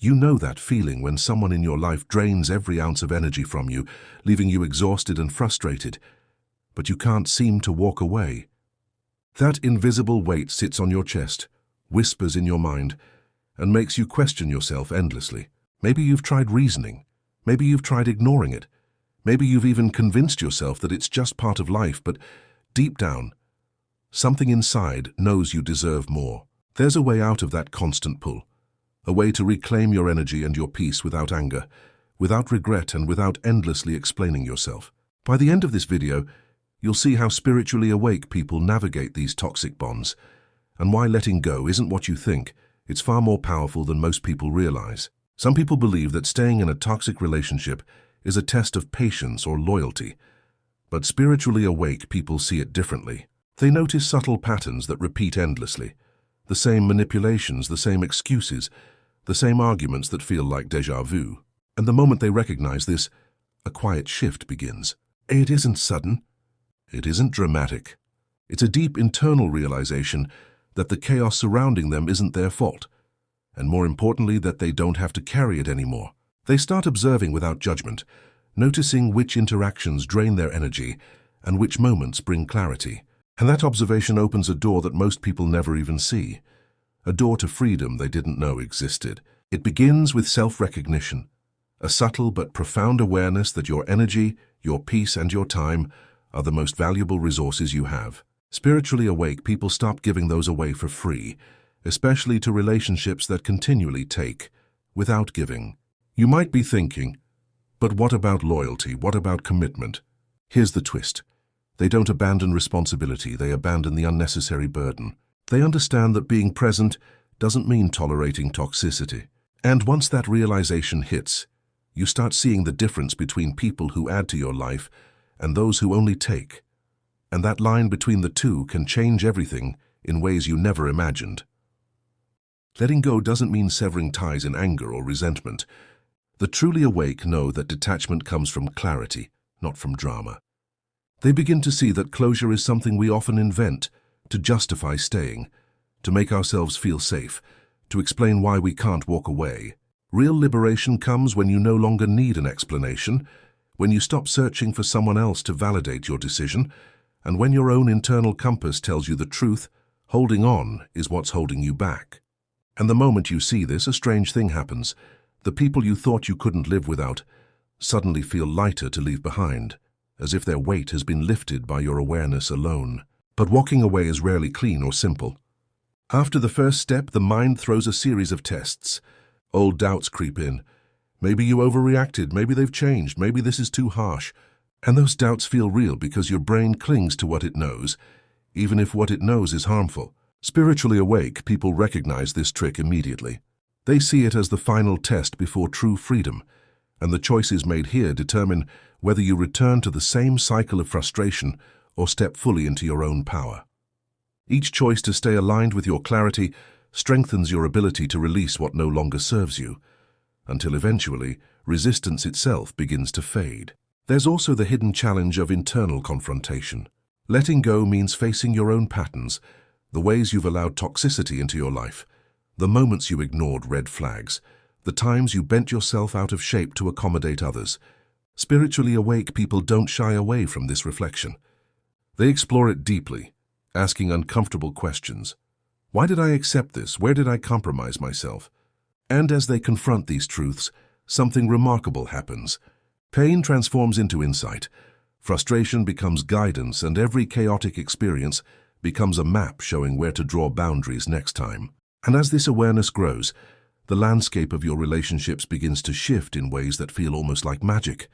You know that feeling when someone in your life drains every ounce of energy from you, leaving you exhausted and frustrated, but you can't seem to walk away. That invisible weight sits on your chest, whispers in your mind, and makes you question yourself endlessly. Maybe you've tried reasoning. Maybe you've tried ignoring it. Maybe you've even convinced yourself that it's just part of life, but deep down, something inside knows you deserve more. There's a way out of that constant pull, a way to reclaim your energy and your peace without anger, without regret, and without endlessly explaining yourself. By the end of this video, you'll see how spiritually awake people navigate these toxic bonds, and why letting go isn't what you think. It's far more powerful than most people realize. Some people believe that staying in a toxic relationship is a test of patience or loyalty, but spiritually awake people see it differently. They notice subtle patterns that repeat endlessly, the same manipulations, the same excuses, the same arguments that feel like déjà vu. And the moment they recognize this, a quiet shift begins. It isn't sudden. It isn't dramatic. It's a deep internal realization that the chaos surrounding them isn't their fault, and more importantly, that they don't have to carry it anymore. They start observing without judgment, noticing which interactions drain their energy and which moments bring clarity. And that observation opens a door that most people never even see, a door to freedom they didn't know existed. It begins with self-recognition, a subtle but profound awareness that your energy, your peace, and your time are the most valuable resources you have. Spiritually awake people stop giving those away for free, especially to relationships that continually take without giving. You might be thinking, but what about loyalty? What about commitment? Here's the twist. They don't abandon responsibility, they abandon the unnecessary burden. They understand that being present doesn't mean tolerating toxicity. And once that realization hits, you start seeing the difference between people who add to your life and those who only take. And that line between the two can change everything in ways you never imagined. Letting go doesn't mean severing ties in anger or resentment. The truly awake know that detachment comes from clarity, not from drama. They begin to see that closure is something we often invent to justify staying, to make ourselves feel safe, to explain why we can't walk away. Real liberation comes when you no longer need an explanation, when you stop searching for someone else to validate your decision, and when your own internal compass tells you the truth. Holding on is what's holding you back. And the moment you see this, a strange thing happens. The people you thought you couldn't live without suddenly feel lighter to leave behind, as if their weight has been lifted by your awareness alone. But walking away is rarely clean or simple. After the first step, the mind throws a series of tests. Old doubts creep in. Maybe you overreacted, maybe they've changed, maybe this is too harsh. And those doubts feel real because your brain clings to what it knows, even if what it knows is harmful. Spiritually awake people recognize this trick immediately. They see it as the final test before true freedom, and the choices made here determine whether you return to the same cycle of frustration or step fully into your own power. Each choice to stay aligned with your clarity strengthens your ability to release what no longer serves you, until eventually resistance itself begins to fade. There's also the hidden challenge of internal confrontation. Letting go means facing your own patterns, the ways you've allowed toxicity into your life, the moments you ignored red flags, the times you bent yourself out of shape to accommodate others. Spiritually awake people don't shy away from this reflection. They explore it deeply, asking uncomfortable questions. Why did I accept this? Where did I compromise myself? And as they confront these truths, something remarkable happens. Pain transforms into insight, frustration becomes guidance, and every chaotic experience becomes a map showing where to draw boundaries next time. And as this awareness grows, the landscape of your relationships begins to shift in ways that feel almost like magic.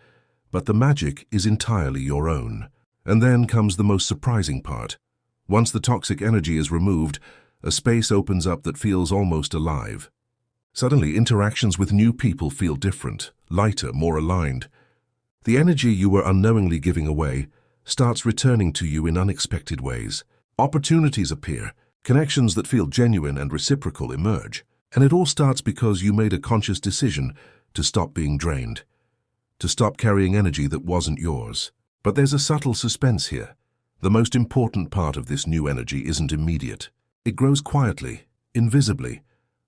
But the magic is entirely your own. And then comes the most surprising part. Once the toxic energy is removed, a space opens up that feels almost alive. Suddenly, interactions with new people feel different, lighter, more aligned. The energy you were unknowingly giving away starts returning to you in unexpected ways. Opportunities appear, connections that feel genuine and reciprocal emerge. And it all starts because you made a conscious decision to stop being drained, to stop carrying energy that wasn't yours. But there's a subtle suspense here. The most important part of this new energy isn't immediate. It grows quietly, invisibly,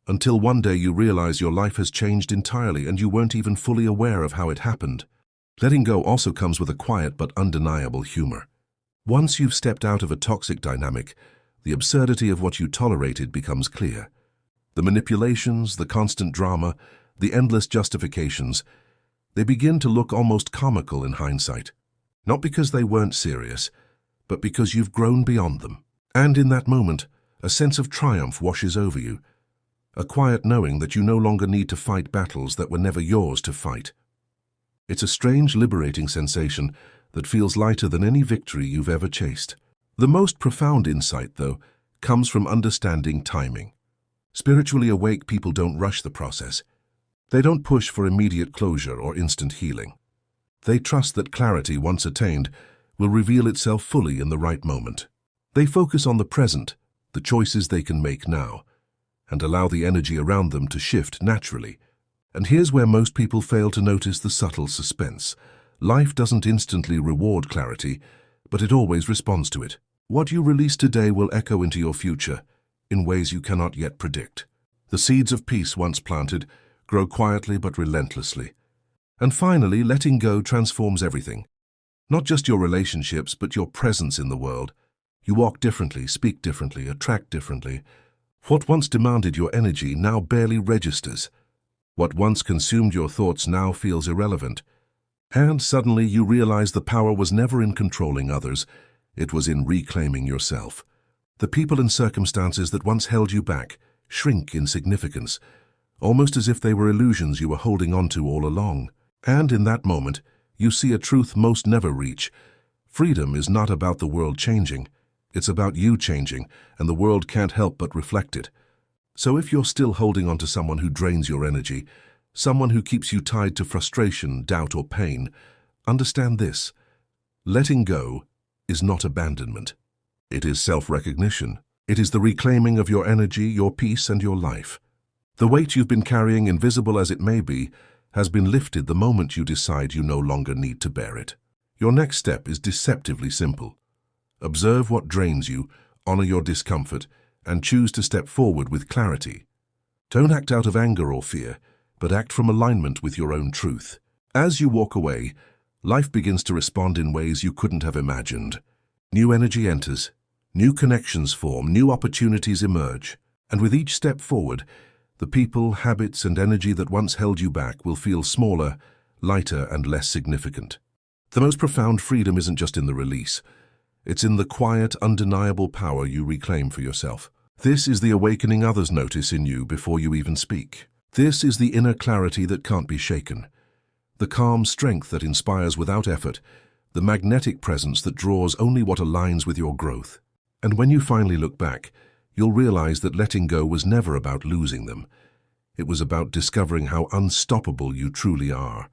Until one day you realize your life has changed entirely and you weren't even fully aware of how it happened. Letting go also comes with a quiet but undeniable humor. Once you've stepped out of a toxic dynamic, the absurdity of what you tolerated becomes clear. The manipulations, the constant drama, the endless justifications, they begin to look almost comical in hindsight. Not because they weren't serious, but because you've grown beyond them. And in that moment, a sense of triumph washes over you. A quiet knowing that you no longer need to fight battles that were never yours to fight. It's a strange, liberating sensation that feels lighter than any victory you've ever chased. The most profound insight, though, comes from understanding timing. Spiritually awake people don't rush the process. They don't push for immediate closure or instant healing. They trust that clarity, once attained, will reveal itself fully in the right moment. They focus on the present, the choices they can make now, and allow the energy around them to shift naturally. And here's where most people fail to notice the subtle suspense. Life doesn't instantly reward clarity, but it always responds to it. What you release today will echo into your future in ways you cannot yet predict. The seeds of peace once planted grow quietly but relentlessly. And finally, letting go transforms everything. Not just your relationships, but your presence in the world. You walk differently, speak differently, attract differently. What once demanded your energy now barely registers. What once consumed your thoughts now feels irrelevant. And suddenly you realize the power was never in controlling others, it was in reclaiming yourself. The people and circumstances that once held you back shrink in significance, almost as if they were illusions you were holding on to all along. And in that moment, you see a truth most never reach. Freedom is not about the world changing. It's about you changing, and the world can't help but reflect it. So if you're still holding on to someone who drains your energy, someone who keeps you tied to frustration, doubt, or pain, understand this. Letting go is not abandonment. It is self-recognition. It is the reclaiming of your energy, your peace, and your life. The weight you've been carrying, invisible as it may be, has been lifted the moment you decide you no longer need to bear it. Your next step is deceptively simple. Observe what drains you, honor your discomfort, and choose to step forward with clarity. Don't act out of anger or fear, but act from alignment with your own truth. As you walk away, life begins to respond in ways you couldn't have imagined. New energy enters, new connections form, new opportunities emerge, and with each step forward, the people, habits, and energy that once held you back will feel smaller, lighter, and less significant. The most profound freedom isn't just in the release. It's in the quiet, undeniable power you reclaim for yourself. This is the awakening others notice in you before you even speak. This is the inner clarity that can't be shaken. The calm strength that inspires without effort. The magnetic presence that draws only what aligns with your growth. And when you finally look back, you'll realize that letting go was never about losing them. It was about discovering how unstoppable you truly are.